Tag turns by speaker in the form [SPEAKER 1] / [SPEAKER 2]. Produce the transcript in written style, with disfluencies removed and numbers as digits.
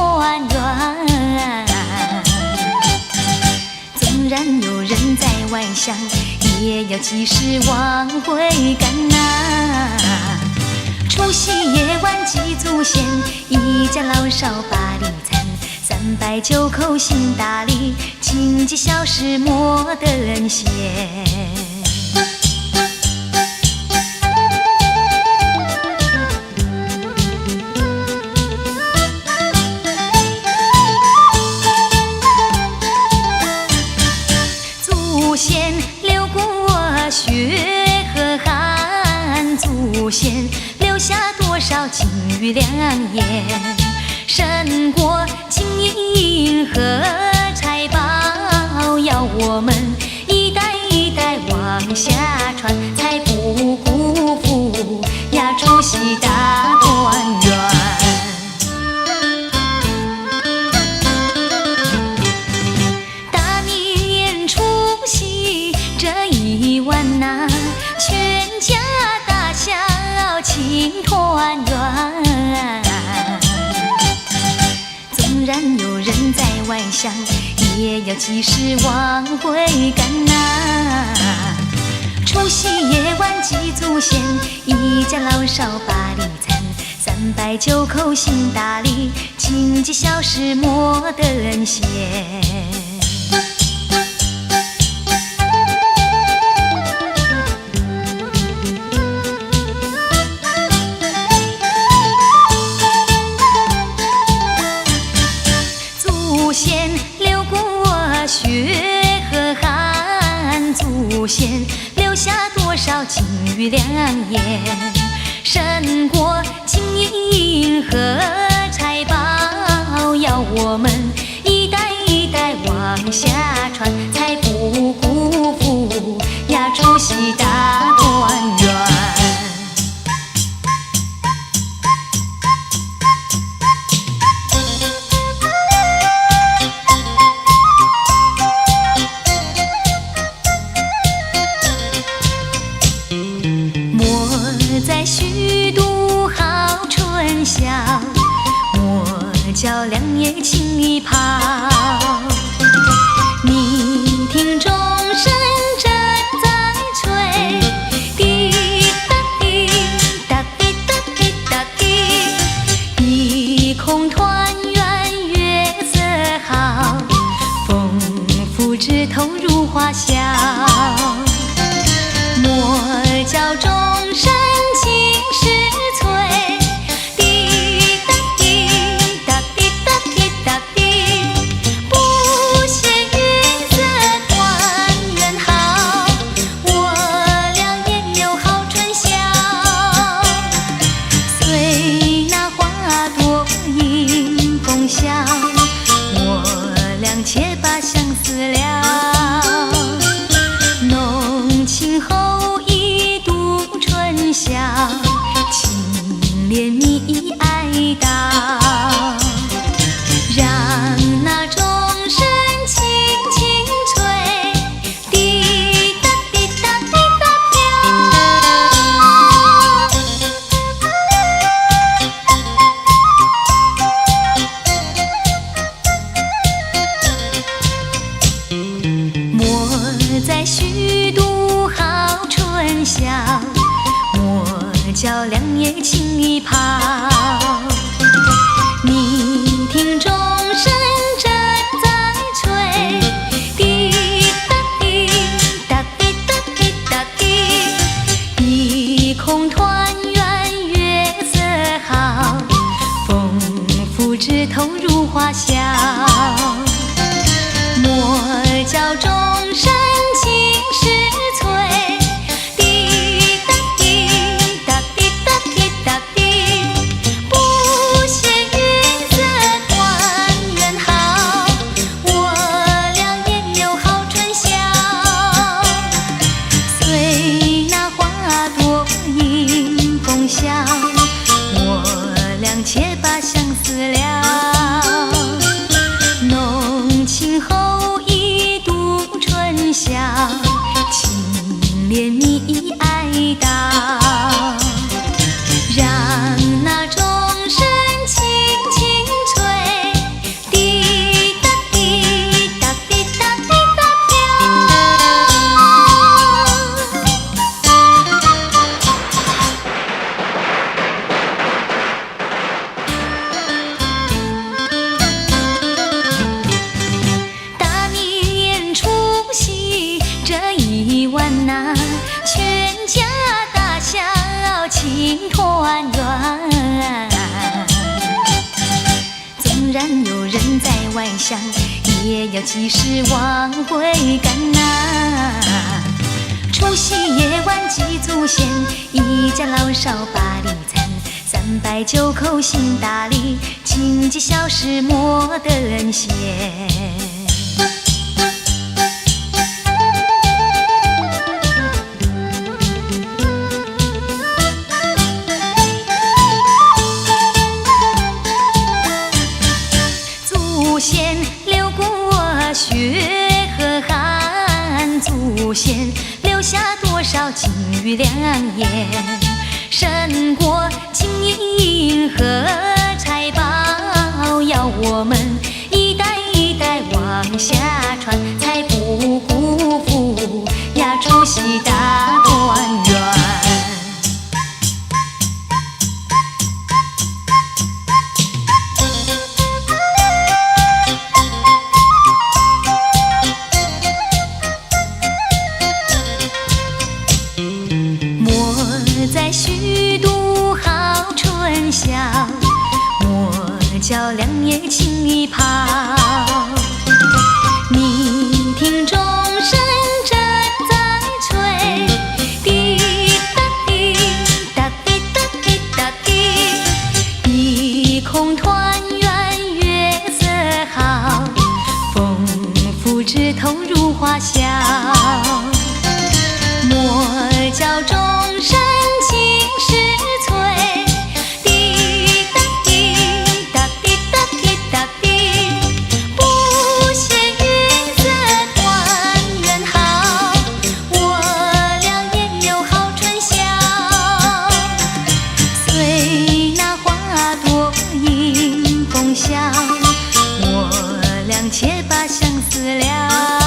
[SPEAKER 1] 团圆。纵然有人在外乡，也要及时往回赶呐。除夕夜晚祭祖先，一家老少把礼餐，309口行大礼，亲戚小事莫等闲。祖先流过血和汗，祖先留下多少金玉良言，胜过金银和财宝，要我们一代一代往下传，才不辜负呀除夕大团圆。大年除夕这一晚呐，全家大小庆团圆。纵然有人在外乡，也要及时往回赶呐。除夕夜晚祭祖先，一家老少把礼餐，309口行大礼，亲戚小事莫等闲。祖先流过血和汗，祖先留下多少金玉良言，胜过金银和财宝，要我们一代一代往下传，才不辜负呀除夕大团圆。在虚度好春宵，莫教良夜轻易跑。你听钟声正在催，滴答滴答滴答滴答滴，一空团圆月色好，丰富枝头如花笑。莫教钟声且把相思了，浓情厚意度春宵，情连蜜爱到，让那钟声轻轻吹，滴答滴答滴答在虚度好春宵，莫教良夜轻易跑。你听钟声正在催，滴答滴答滴答滴答滴，一空团圆月色好，丰富枝头如花笑。莫教钟声且把相思了，浓情厚意度春然有人在外乡，也要及时往回赶呐。除夕夜晚祭祖先，一家老少把礼餐，309口行大礼，亲戚小事莫等闲。祖先流过血和汗，祖先留下多少金玉良言，胜过金银和财宝，要我们一代一代往下传，才不辜负呀除夕大团圆。在虚度好春宵，莫教良夜轻易跑。你听钟声正在催，滴答滴答滴答滴答滴，一空团圆月色好，丰富枝头如花笑。莫教钟声尽是催，滴答滴答滴答滴答滴，不羡云色团圆好，我俩也有好春宵。随那花朵迎风笑，我俩且把相思了。